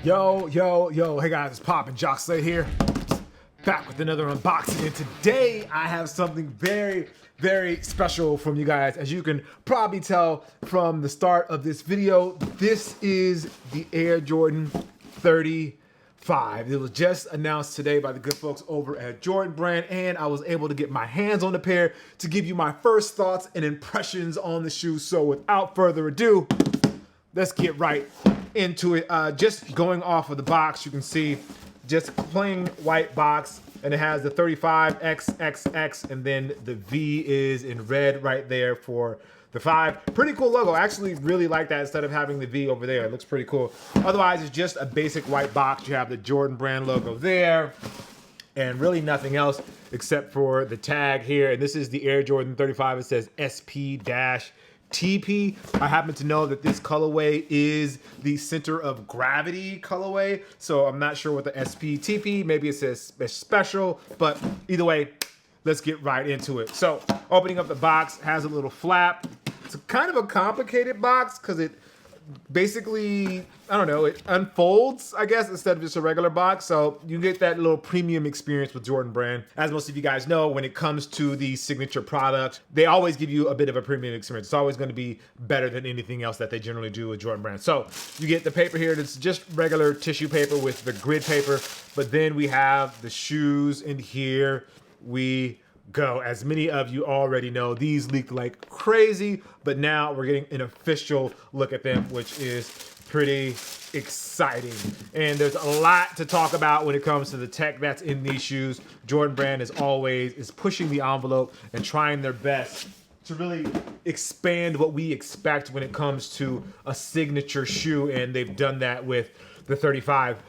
Yo, hey guys, it's Pop and Jock Slade here, back with another unboxing, and today I have something very special from you guys. As you can probably tell from the start of this video, this is the Air Jordan 35. It was just announced today by the good folks over at Jordan Brand, and I was able to get my hands on the pair to give you my first thoughts and impressions on the shoe. So without further ado, let's get right into it. Just going off of the box, you can see just plain white box, and it has the 35XXX, and then the V is in red right there for the 5. Pretty cool logo. I actually really like that instead of having the V over there. It looks pretty cool. Otherwise, it's just a basic white box. You have the Jordan Brand logo there, and really nothing else except for the tag here. And this is the Air Jordan 35. It says SP-TP. I happen to know that this colorway is the center of gravity colorway, so I'm not sure what the SP-TP, maybe it says special, but either way, let's get right into it. So opening up the box, has a little flap. It's kind of a complicated box because it basically, I don't know, it unfolds, I guess, instead of just a regular box. So you get that little premium experience with Jordan Brand. As most of you guys know, when it comes to the signature product, they always give you a bit of a premium experience. It's always going to be better than anything else that they generally do with Jordan Brand. So you get the paper here. It's just regular tissue paper with the grid paper, but then we have the shoes, and here we go. As many of you already know, these leaked like crazy, but now we're getting an official look at them, which is pretty exciting. And there's a lot to talk about when it comes to the tech that's in these shoes. Jordan Brand, as always, is pushing the envelope and trying their best to really expand what we expect when it comes to a signature shoe, and they've done that with the 35.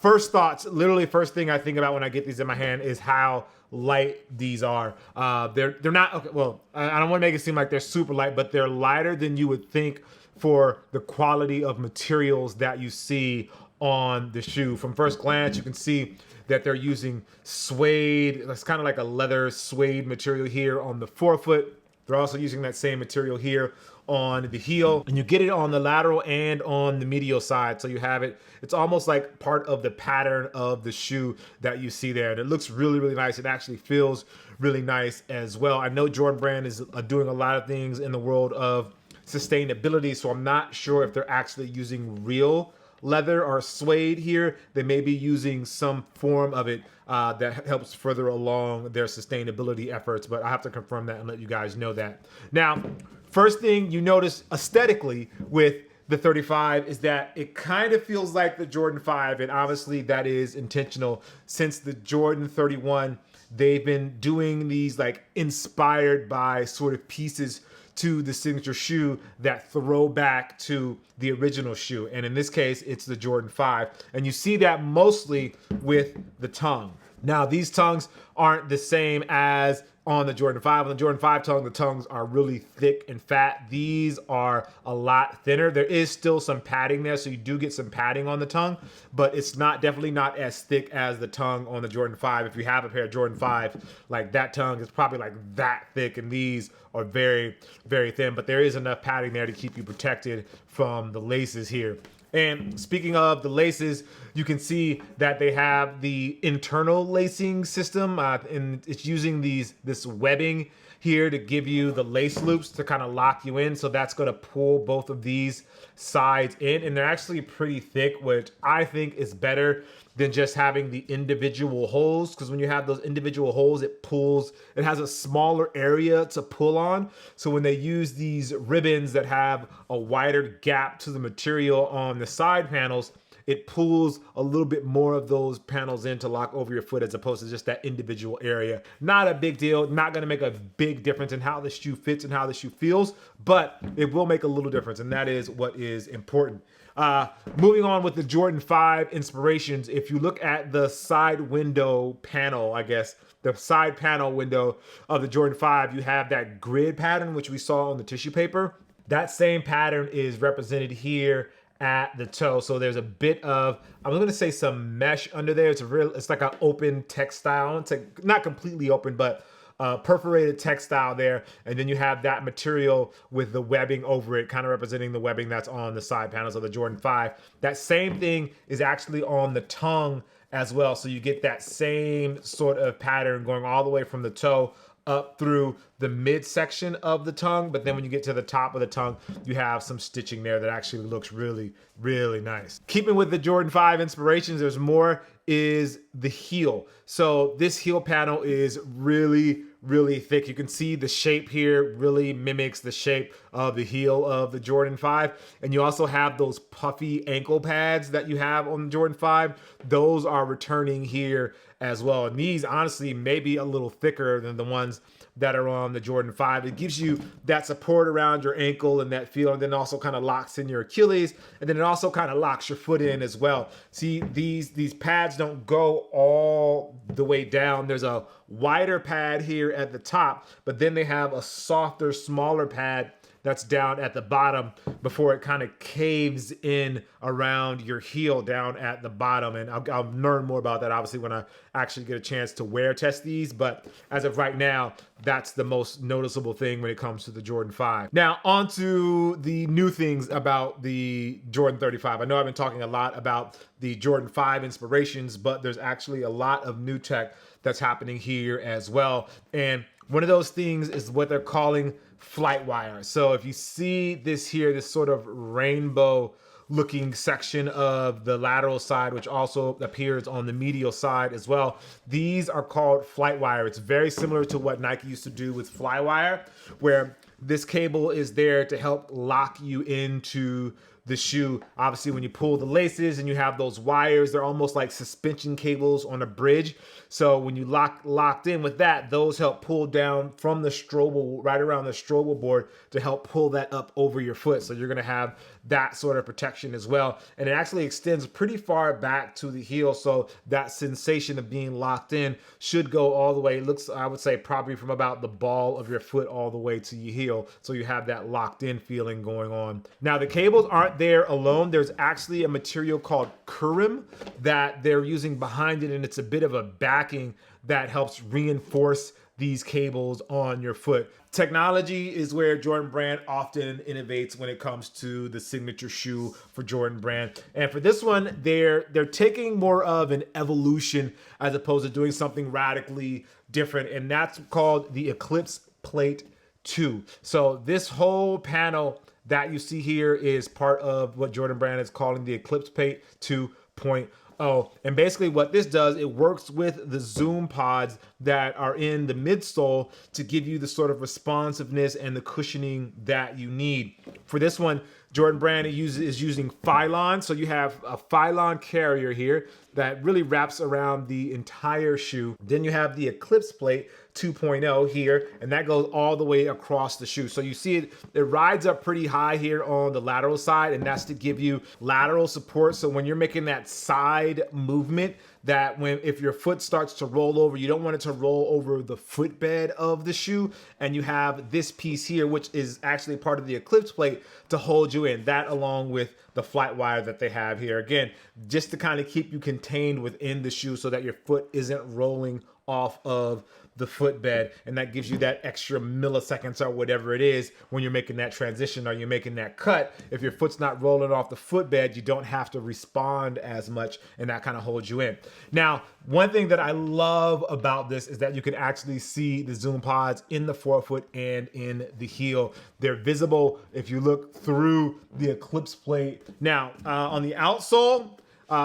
First thoughts, literally first thing I think about when I get these in my hand is how light these are. They're not, okay, well, I don't want to make it seem like they're super light, but they're lighter than you would think for the quality of materials that you see on the shoe. From first glance, you can see that they're using suede. That's kind of like a leather suede material here on the forefoot. They're also using that same material here on the heel, and you get it on the lateral and on the medial side. So you have it, it's almost like part of the pattern of the shoe that you see there. And it looks really nice. It actually feels really nice as well. I know Jordan Brand is doing a lot of things in the world of sustainability, so I'm not sure if they're actually using real leather or suede here. They may be using some form of it that helps further along their sustainability efforts, but I have to confirm that and let you guys know that. Now, first thing you notice aesthetically with the 35 is that it kind of feels like the Jordan 5, and obviously that is intentional. Since the Jordan 31, they've been doing these like inspired by sort of pieces to the signature shoe that throw back to the original shoe. And in this case, it's the Jordan 5. And you see that mostly with the tongue. Now, these tongues aren't the same as on the Jordan 5. On the Jordan 5 tongue, the tongues are really thick and fat. These are a lot thinner. There is still some padding there, so you do get some padding on the tongue, but it's definitely not as thick as the tongue on the Jordan 5. If you have a pair of Jordan 5, like that tongue is probably like that thick, and these are very thin, but there is enough padding there to keep you protected from the laces here. And speaking of the laces, you can see that they have the internal lacing system, and it's using this webbing here to give you the lace loops to kind of lock you in. So that's going to pull both of these sides in, and they're actually pretty thick, which I think is better than just having the individual holes, because when you have those individual holes, it has a smaller area to pull on. So when they use these ribbons that have a wider gap to the material on the side panels, it pulls a little bit more of those panels in to lock over your foot, as opposed to just that individual area. Not a big deal, not gonna make a big difference in how the shoe fits and how the shoe feels, but it will make a little difference, and that is what is important. Moving on with the Jordan 5 inspirations, if you look at the side window panel, I guess, the side panel window of the Jordan 5, you have that grid pattern, which we saw on the tissue paper. That same pattern is represented here at the toe. So there's a bit of, I'm going to say some mesh under there. It's like an open textile. It's like not completely open, but perforated textile there, and then you have that material with the webbing over it, kind of representing the webbing that's on the side panels of the Jordan 5. That same thing is actually on the tongue as well, so you get that same sort of pattern going all the way from the toe up through the midsection of the tongue, but then when you get to the top of the tongue, you have some stitching there that actually looks really, really nice. Keeping with the Jordan 5 inspirations, there's more, is the heel. So this heel panel is really, really thick. You can see the shape here really mimics the shape of the heel of the Jordan 5. And you also have those puffy ankle pads that you have on the Jordan 5. Those are returning here as well. And these honestly may be a little thicker than the ones that are on the Jordan 5. It gives you that support around your ankle and that feel, and then also kind of locks in your Achilles, and then it also kind of locks your foot in as well. See, these pads don't go all the way down. There's a wider pad here at the top, but then they have a softer, smaller pad that's down at the bottom before it kind of caves in around your heel down at the bottom. And I'll learn more about that obviously when I actually get a chance to wear test these. But as of right now, that's the most noticeable thing when it comes to the Jordan 5. Now on to the new things about the Jordan 35. I know I've been talking a lot about the Jordan 5 inspirations, but there's actually a lot of new tech that's happening here as well. And one of those things is what they're calling flight wire. So if you see this here, this sort of rainbow looking section of the lateral side, which also appears on the medial side as well, these are called flight wire. It's very similar to what Nike used to do with Flywire, where this cable is there to help lock you into the shoe. Obviously, when you pull the laces and you have those wires, they're almost like suspension cables on a bridge. So when you locked in with that, those help pull down from the strobel, right around the strobel board, to help pull that up over your foot. So you're gonna have that sort of protection as well. And it actually extends pretty far back to the heel. So that sensation of being locked in should go all the way. It looks, I would say, probably from about the ball of your foot all the way to your heel. So you have that locked in feeling going on. Now the cables aren't there alone. There's actually a material called Kurim that they're using behind it, and it's a bit of a backing that helps reinforce these cables on your foot. Technology is where Jordan Brand often innovates when it comes to the signature shoe for Jordan Brand. And for this one, they're taking more of an evolution as opposed to doing something radically different, and that's called the Eclipse Plate 2. So this whole panel that you see here is part of what Jordan Brand is calling the Eclipse Plate 2.0. And basically what this does, it works with the Zoom pods that are in the midsole to give you the sort of responsiveness and the cushioning that you need. For this one, Jordan Brand is using Phylon. So you have a Phylon carrier here that really wraps around the entire shoe. Then you have the Eclipse Plate 2.0 here, and that goes all the way across the shoe. So you see it rides up pretty high here on the lateral side, and that's to give you lateral support. So when you're making that side movement, that if your foot starts to roll over, you don't want it to roll over the footbed of the shoe. And you have this piece here, which is actually part of the Eclipse Plate to hold you in. That along with the flight wire that they have here. Again, just to kind of keep you contained within the shoe so that your foot isn't rolling off of the footbed, and that gives you that extra milliseconds or whatever it is when you're making that transition or you're making that cut. If your foot's not rolling off the footbed, you don't have to respond as much, and that kind of holds you in. Now, one thing that I love about this is that you can actually see the Zoom pods in the forefoot and in the heel. They're visible if you look through the Eclipse Plate. Now, on the outsole,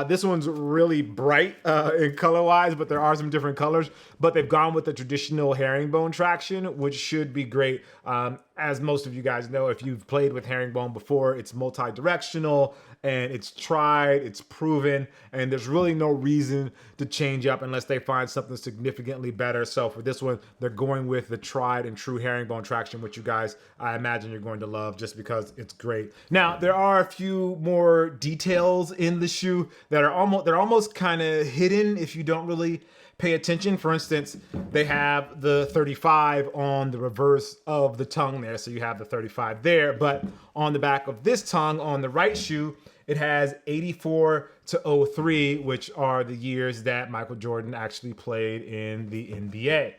this one's really bright in color-wise, but there are some different colors. But they've gone with the traditional herringbone traction, which should be great. As most of you guys know, if you've played with herringbone before, it's multi-directional, and it's tried, it's proven, and there's really no reason to change up unless they find something significantly better. So for this one, they're going with the tried and true herringbone traction, which you guys, I imagine you're going to love just because it's great. Now, there are a few more details in the shoe that are almost kind of hidden if you don't really pay attention. For instance, they have the 35 on the reverse of the tongue there. So you have the 35 there, but on the back of this tongue on the right shoe, it has 84 to 03, which are the years that Michael Jordan actually played in the NBA.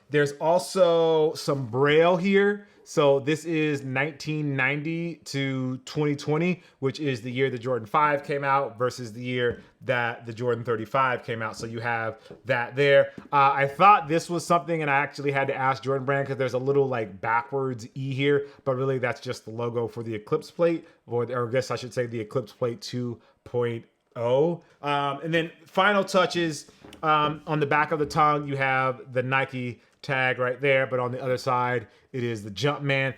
There's also some Braille here. So this is 1990 to 2020, which is the year the Jordan 5 came out versus the year that the Jordan 35 came out. So you have that there. I thought this was something, and I actually had to ask Jordan Brand because there's a little like backwards E here, but really that's just the logo for the Eclipse plate, or I guess I should say the Eclipse plate 2.0. And then final touches, on the back of the tongue, you have the Nike tag right there, but on the other side, it is the Jumpman.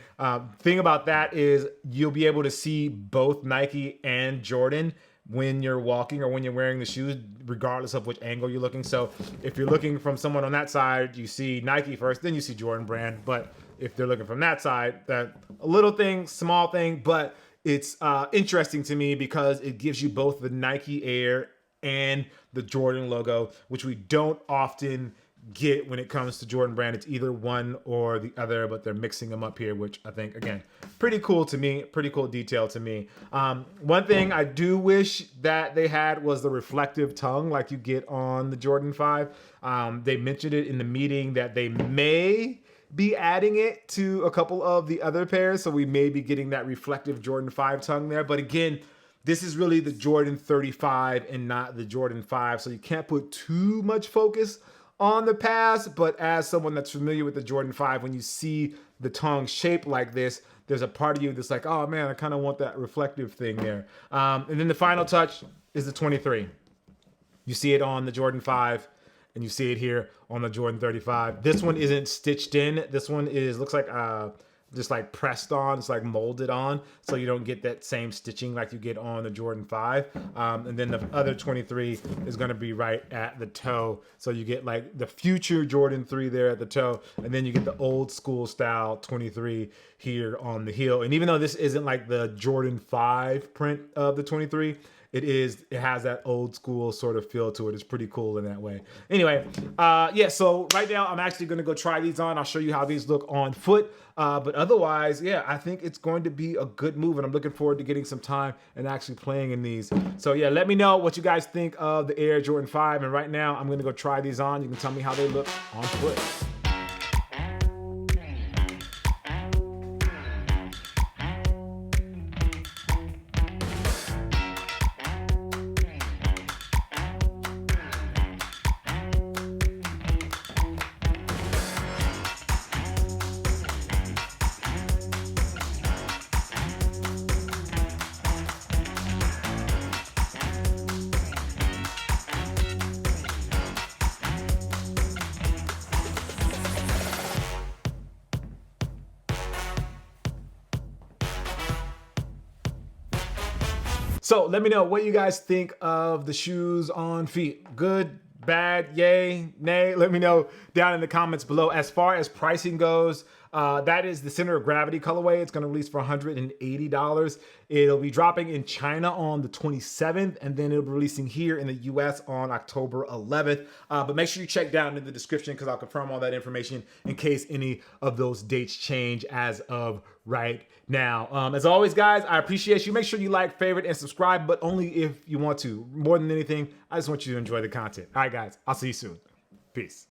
Thing about that is you'll be able to see both Nike and Jordan when you're walking or when you're wearing the shoes, regardless of which angle you're looking. So if you're looking from someone on that side, you see Nike first, then you see Jordan Brand. But if they're looking from that side, that a little thing, small thing, but it's interesting to me because it gives you both the Nike Air and the Jordan logo, which we don't often get when it comes to Jordan Brand. It's either one or the other, but they're mixing them up here, which I think, again, pretty cool to me, pretty cool detail to me. One thing I do wish that they had was the reflective tongue like you get on the Jordan 5. They mentioned it in the meeting that they may be adding it to a couple of the other pairs, so we may be getting that reflective Jordan 5 tongue there. But again, this is really the Jordan 35 and not the Jordan 5, so you can't put too much focus on the past. But as someone that's familiar with the Jordan 5, when you see the tongue shaped like this, there's a part of you that's like, oh man, I kind of want that reflective thing there. And then the final touch is the 23. You see it on the Jordan 5, and you see it here on the Jordan 35. This one isn't stitched in. This one looks like just like pressed on. It's like molded on, so you don't get that same stitching like you get on the Jordan 5. And then the other 23 is going to be right at the toe, so you get like the future Jordan 3 there at the toe, and then you get the old school style 23 here on the heel. And even though this isn't like the Jordan 5 print of the 23, it has that old school sort of feel to it. It's pretty cool in that way. Anyway, yeah, so right now I'm actually going to go try these on. I'll show you how these look on foot. But otherwise, yeah, I think it's going to be a good move, and I'm looking forward to getting some time and actually playing in these. So yeah, let me know what you guys think of the Air Jordan 5. And right now I'm going to go try these on. You can tell me how they look on foot. So let me know what you guys think of the shoes on feet. Good, bad, yay, nay? Let me know down in the comments below. As far as pricing goes, that is the Center of Gravity colorway. It's going to release for $180. It'll be dropping in China on the 27th, and then it'll be releasing here in the US on October 11th. But make sure you check down in the description because I'll confirm all that information in case any of those dates change as of right now. As always, guys, I appreciate you. Make sure you like, favorite, and subscribe, but only if you want to. More than anything, I just want you to enjoy the content. All right, guys, I'll see you soon. Peace.